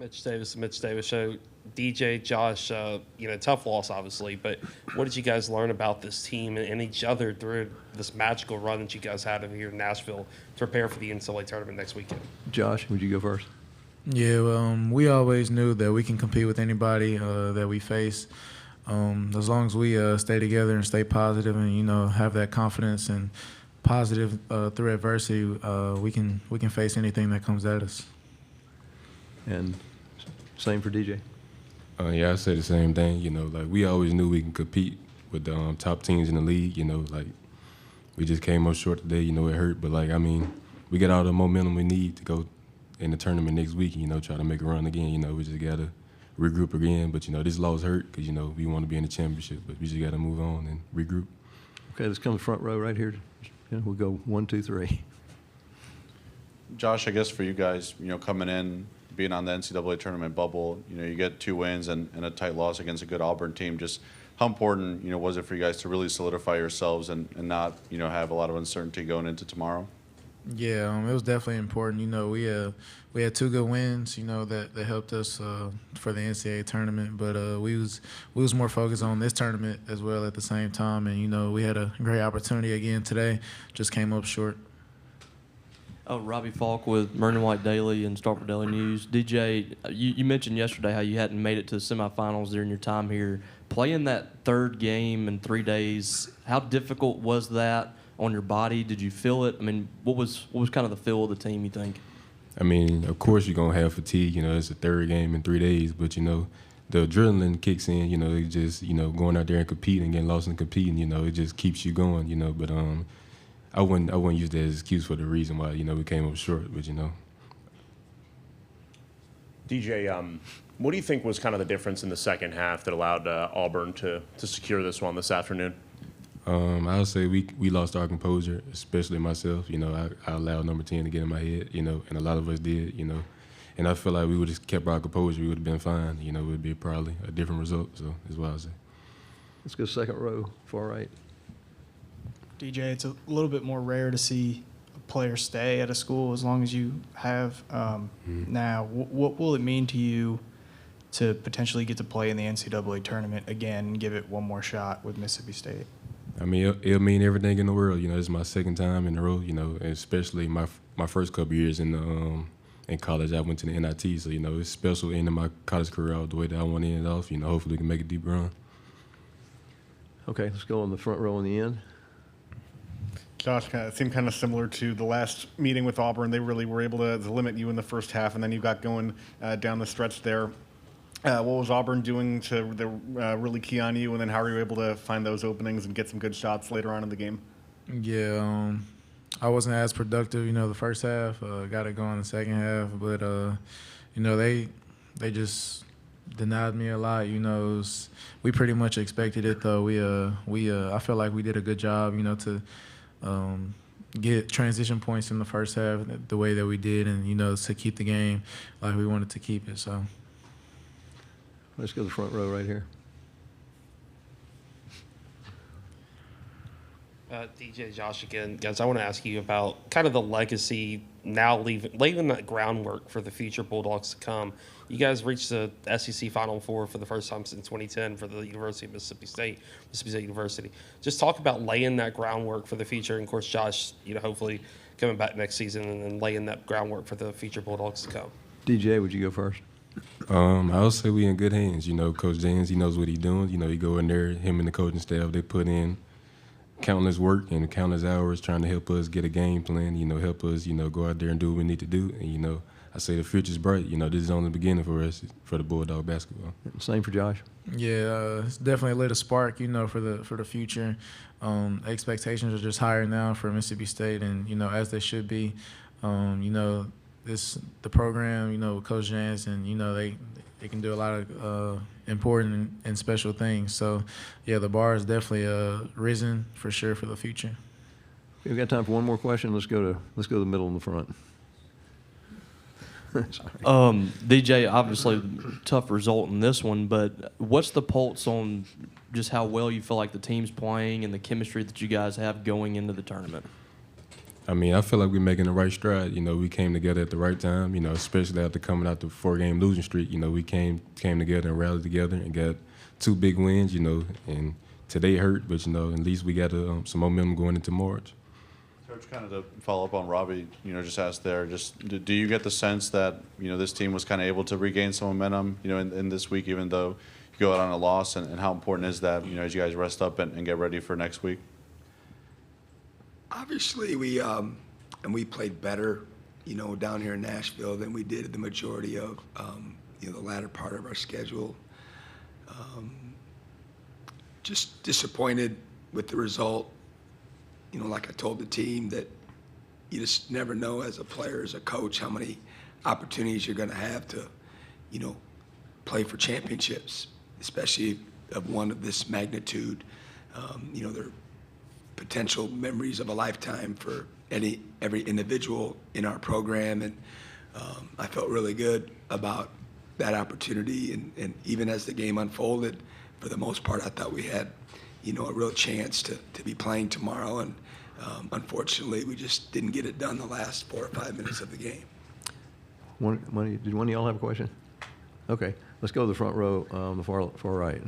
Mitch Davis Show. DJ, Josh, tough loss, obviously, but what did you guys learn about this team and each other through this magical run that you guys had over here in Nashville to prepare for the NCAA tournament next weekend? Josh, would you go first? Yeah, we always knew that we can compete with anybody that we face. As long as we stay together and stay positive and, have that confidence and positive through adversity, we can face anything that comes at us. And same for DJ. Yeah, I say the same thing. We always knew we can compete with the top teams in the league. We just came up short today. It hurt, but we got all the momentum we need to go in the tournament next week. Try to make a run again. We just gotta regroup again. But this loss hurt because we want to be in the championship, but we just gotta move on and regroup. Okay, let's come to the front row right here. We'll go 1, 2, 3. Josh, I guess for you guys, coming in, being on the NCAA tournament bubble, you get 2 wins and a tight loss against a good Auburn team. Just how important, was it for you guys to really solidify yourselves and not, have a lot of uncertainty going into tomorrow? Yeah, it was definitely important. We had 2 good wins, that helped us for the NCAA tournament. But we was more focused on this tournament as well at the same time. And, we had a great opportunity again today, just came up short. Robbie Falk with Maroon and White Daily and Starkville Daily News. DJ, you mentioned yesterday how you hadn't made it to the semifinals during your time here. Playing that 3rd game in 3 days, how difficult was that on your body? Did you feel it? What was kind of the feel of the team, you think? Of course you're going to have fatigue. It's a 3rd game in 3 days, but, the adrenaline kicks in. It just, going out there and competing, getting lost and competing, it just keeps you going, but I wouldn't use that as an excuse for the reason why, we came up short, but, DJ, what do you think was kind of the difference in the second half that allowed Auburn to secure this one this afternoon? I would say we lost our composure, especially myself. I allowed number 10 to get in my head, and a lot of us did, and I feel like we would have kept our composure, we would have been fine. It would be probably a different result, so that's what I would say. Let's go second row, far right. DJ, it's a little bit more rare to see a player stay at a school as long as you have now. What will it mean to you to potentially get to play in the NCAA tournament again and give it one more shot with Mississippi State? It'll mean everything in the world. This is my 2nd time in a row, and especially my first couple years in college. I went to the NIT, so, it's special ending my college career out the way that I want to end it off. Hopefully we can make a deep run. Okay, let's go on the front row in the end. Josh, it seemed kind of similar to the last meeting with Auburn. They really were able to limit you in the first half, and then you got going down the stretch there. What was Auburn doing to really key on you, and then how were you able to find those openings and get some good shots later on in the game? Yeah, I wasn't as productive, the first half. Got it going the second half, but they just denied me a lot. We pretty much expected it though. I feel like we did a good job, to get transition points in the first half the way that we did, and to keep the game like we wanted to keep it. So let's go to the front row right here. DJ, Josh again. Guys, I want to ask you about kind of the legacy now, leaving that groundwork for the future Bulldogs to come. You guys reached the SEC Final Four for the first time since 2010 for the University of Mississippi State University. Just talk about laying that groundwork for the future. And, of course, Josh, hopefully coming back next season and laying that groundwork for the future Bulldogs to come. DJ, would you go first? I would say we in good hands. Coach James, he knows what he's doing. He go in there, him and the coaching staff, they put in countless work and countless hours trying to help us get a game plan, help us, go out there and do what we need to do. And, I say the future's bright. This is only the beginning for us, for the Bulldog basketball. Same for Josh. Yeah, it's definitely lit a spark, for the future. Expectations are just higher now for Mississippi State, and as they should be. The program, with Coach Jans, and they can do a lot of important and special things. So, yeah, the bar is definitely risen for sure for the future. We've got time for one more question. Let's go to the middle in the front. DJ, obviously tough result in this one, but what's the pulse on just how well you feel like the team's playing and the chemistry that you guys have going into the tournament? I mean, I feel like we're making the right stride. You know, we came together at the right time, you know, especially after coming out the 4-game losing streak. You know, we came together and rallied together and got 2 big wins, you know, and today hurt, but, you know, at least we got some momentum going into March. Coach, kind of to follow up on Robbie, you know, just asked there, do you get the sense that, you know, this team was kind of able to regain some momentum, you know, in this week, even though you go out on a loss, and how important is that, you know, as you guys rest up and get ready for next week? Obviously, we played better, you know, down here in Nashville than we did the majority of, you know, the latter part of our schedule. Just disappointed with the result. You know, like I told the team, that you just never know as a player, as a coach, how many opportunities you're going to have to, you know, play for championships, especially of one of this magnitude. You know, they're potential memories of a lifetime for every individual in our program, and I felt really good about that opportunity. And even as the game unfolded, for the most part, I thought we had, you know, a real chance to be playing tomorrow, and unfortunately, we just didn't get it done the last 4 or 5 minutes of the game. Did one of y'all have a question? Okay, let's go to the front row, the far right.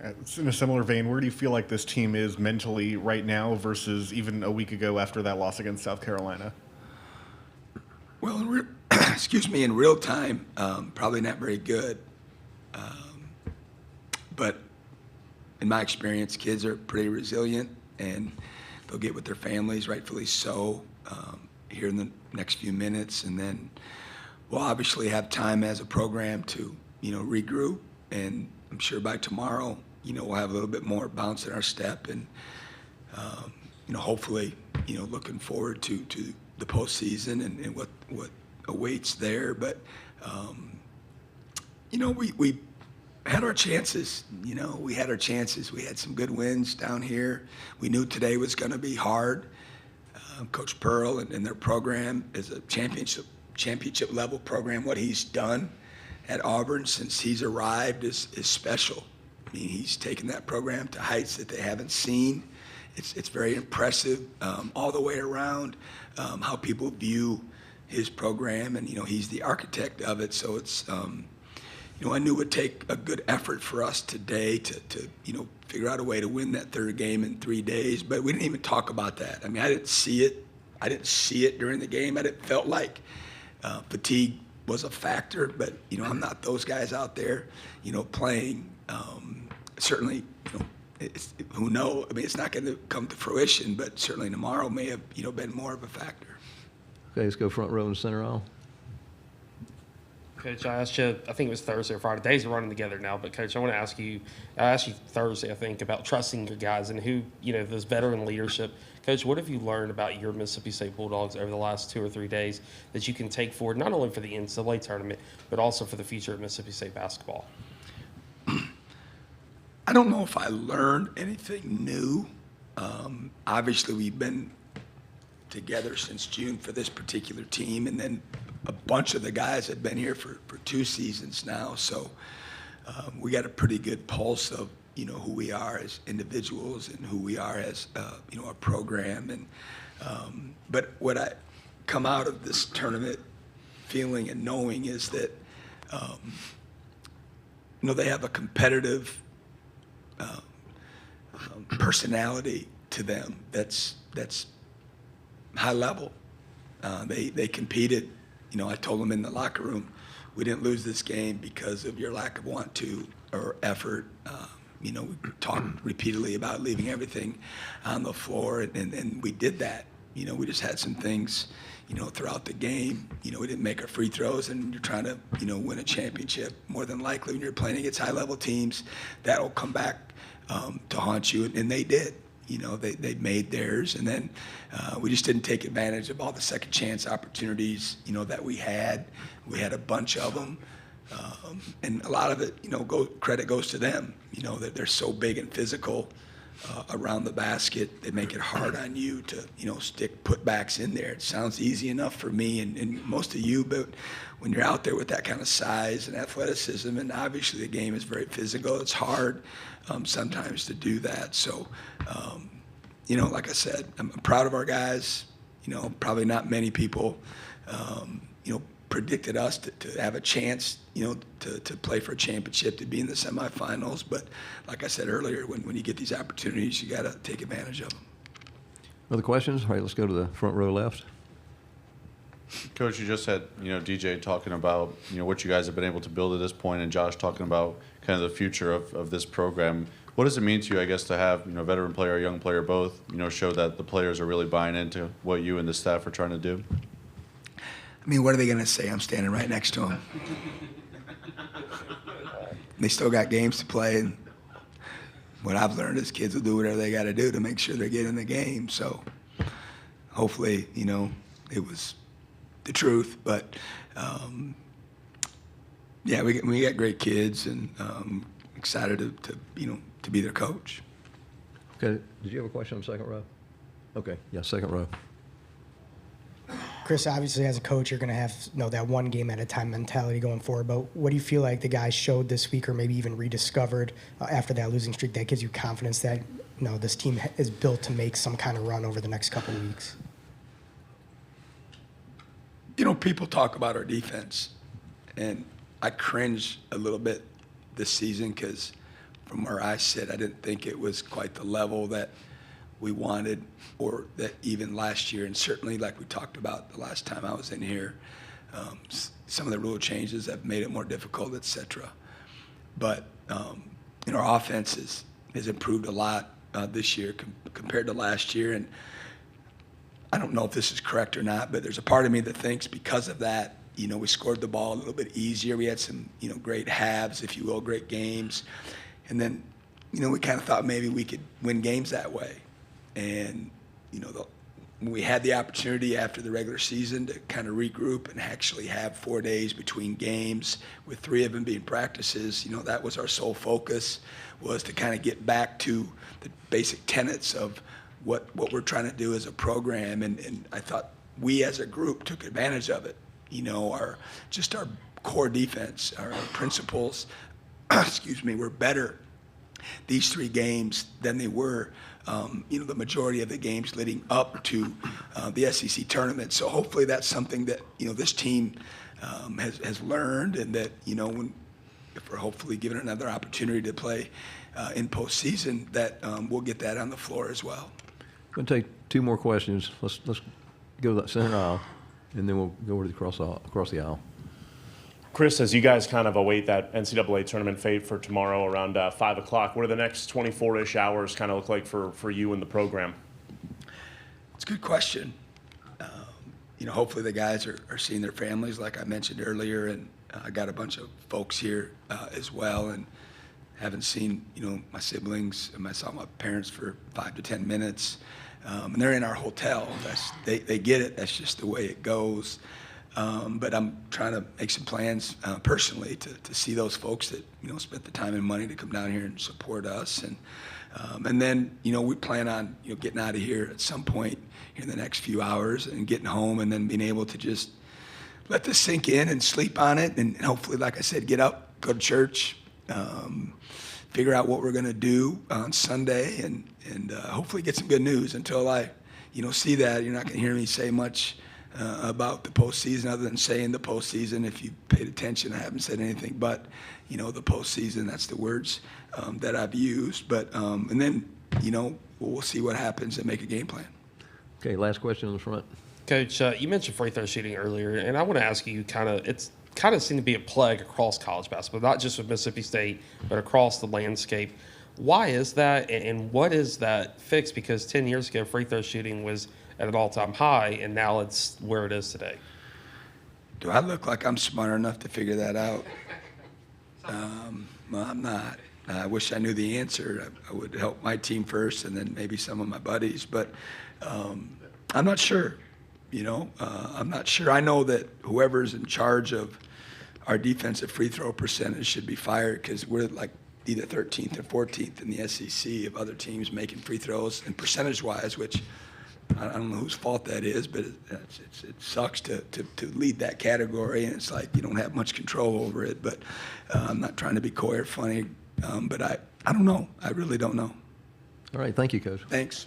It's in a similar vein. Where do you feel like this team is mentally right now versus even a week ago after that loss against South Carolina? Well, excuse me, in real time, probably not very good. But in my experience, kids are pretty resilient, and they'll get with their families, rightfully so, here in the next few minutes. And then we'll obviously have time as a program to, you know, regroup. And I'm sure by tomorrow, you know, we'll have a little bit more bounce in our step, and, you know, hopefully, you know, looking forward to the postseason and what awaits there. But, you know, we had our chances. You know, we had our chances. We had some good wins down here. We knew today was going to be hard. Coach Pearl and their program is a championship level program. What he's done at Auburn since he's arrived is special. I mean, he's taken that program to heights that they haven't seen. It's very impressive all the way around, how people view his program, and, you know, he's the architect of it. So it's, you know, I knew it would take a good effort for us today to you know, figure out a way to win that third game in 3 days, but we didn't even talk about that. I mean, I didn't see it during the game. I didn't felt like fatigue was a factor, but, you know, I'm not those guys out there, you know, playing. Certainly, you know, who knows? I mean, it's not going to come to fruition, but certainly tomorrow may have, you know, been more of a factor. Okay, let's go front row and center aisle. Coach, I asked you, I think it was Thursday or Friday. Days are running together now, but Coach, I asked you Thursday, I think, about trusting your guys and who, you know, this veteran leadership. Coach, what have you learned about your Mississippi State Bulldogs over the last 2 or 3 days that you can take forward, not only for the NCAA tournament, but also for the future of Mississippi State basketball? I don't know if I learned anything new. Obviously, we've been together since June for this particular team, and then a bunch of the guys have been here for 2 seasons now. So we got a pretty good pulse of, you know, who we are as individuals and who we are as, you know, a program. And but what I come out of this tournament feeling and knowing is that, you know, they have a competitive personality to them that's high level. They competed. You know, I told them in the locker room, we didn't lose this game because of your lack of want to or effort. You know, we talked repeatedly about leaving everything on the floor, and we did that. You know, we just had some things, you know, throughout the game. You know, we didn't make our free throws, and you're trying to, you know, win a championship. More than likely, when you're playing against high-level teams, that'll come back to haunt you, and they did. You know, they made theirs, and then we just didn't take advantage of all the second chance opportunities, you know, that we had. We had a bunch of them, and a lot of it, you know, credit goes to them. You know, that they're so big and physical around the basket. They make it hard on you to, you know, stick putbacks in there. It sounds easy enough for me and most of you, but when you're out there with that kind of size and athleticism, and obviously the game is very physical, it's hard sometimes to do that. So, like I said, I'm proud of our guys. Probably not many people, predicted us to have a chance, to play for a championship, to be in the semifinals. But like I said earlier, when you get these opportunities, you got to take advantage of them. Other questions? All right, let's go to the front row left. Coach, you just had, DJ talking about, what you guys have been able to build at this point, and Josh talking about kind of the future of this program. What does it mean to you, I guess, to have, veteran player, young player both, show that the players are really buying into what you and the staff are trying to do? I mean, what are they going to say? I'm standing right next to them. They still got games to play, and what I've learned is kids will do whatever they got to do to make sure they get in the game. So hopefully, it was the truth. But, yeah, we got great kids, and excited to be their coach. Okay, did you have a question on the second row? Okay, yeah, second row. Chris, obviously as a coach, you're going to have that one game at a time mentality going forward. But what do you feel like the guys showed this week, or maybe even rediscovered after that losing streak, that gives you confidence that this team is built to make some kind of run over the next couple of weeks? People talk about our defense, and I cringe a little bit this season because from where I sit, I didn't think it was quite the level that we wanted, or that even last year, and certainly like we talked about the last time I was in here, some of the rule changes have made it more difficult, et cetera. But our offense has improved a lot this year compared to last year, and I don't know if this is correct or not, but there's a part of me that thinks because of that, we scored the ball a little bit easier. We had some, great halves, if you will, great games. And then, we kind of thought maybe we could win games that way. And, when we had the opportunity after the regular season to kind of regroup and actually have 4 days between games, with 3 of them being practices, that was our sole focus, was to kind of get back to the basic tenets of what we're trying to do as a program. And I thought we as a group took advantage of it. Our core defense, our principles, were better these 3 games than they were, the majority of the games leading up to the SEC tournament. So hopefully that's something that, this team has learned, and that, if we're hopefully given another opportunity to play in postseason, that we'll get that on the floor as well. I'm going to take 2 more questions. Let's go to that center aisle, and then we'll go over to the across the aisle. Chris, as you guys kind of await that NCAA tournament fate for tomorrow around 5 o'clock, what do the next 24-ish hours kind of look like for you and the program? It's a good question. Hopefully the guys are seeing their families, like I mentioned earlier, and I got a bunch of folks here as well, and haven't seen, my siblings, and I saw my parents for 5 to 10 minutes, and they're in our hotel. They get it. That's just the way it goes. But I'm trying to make some plans personally to see those folks that spent the time and money to come down here and support us, and then we plan on getting out of here at some point in the next few hours and getting home, and then being able to just let this sink in and sleep on it, and hopefully, like I said, get up, go to church, figure out what we're going to do on Sunday, and hopefully get some good news. Until I see that, you're not going to hear me say much about the postseason, other than saying the postseason. If you paid attention, I haven't said anything but, the postseason. That's the words that I've used. But and then, we'll see what happens and make a game plan. Okay, last question on the front. Coach, you mentioned free throw shooting earlier, and I want to ask you it's kind of seemed to be a plague across college basketball, not just with Mississippi State, but across the landscape. Why is that, and what is that fix? Because 10 years ago, free throw shooting was at an all-time high, and now it's where it is today. Do I look like I'm smart enough to figure that out? Well, I'm not. I wish I knew the answer. I would help my team first, and then maybe some of my buddies. But I'm not sure. I'm not sure. I know that whoever's in charge of our defensive free throw percentage should be fired, because we're like either 13th or 14th in the SEC of other teams making free throws, and percentage-wise, which I don't know whose fault that is, but it sucks to lead that category, and it's like you don't have much control over it. But I'm not trying to be coy or funny, but I don't know. I really don't know. All right, thank you, Coach. Thanks.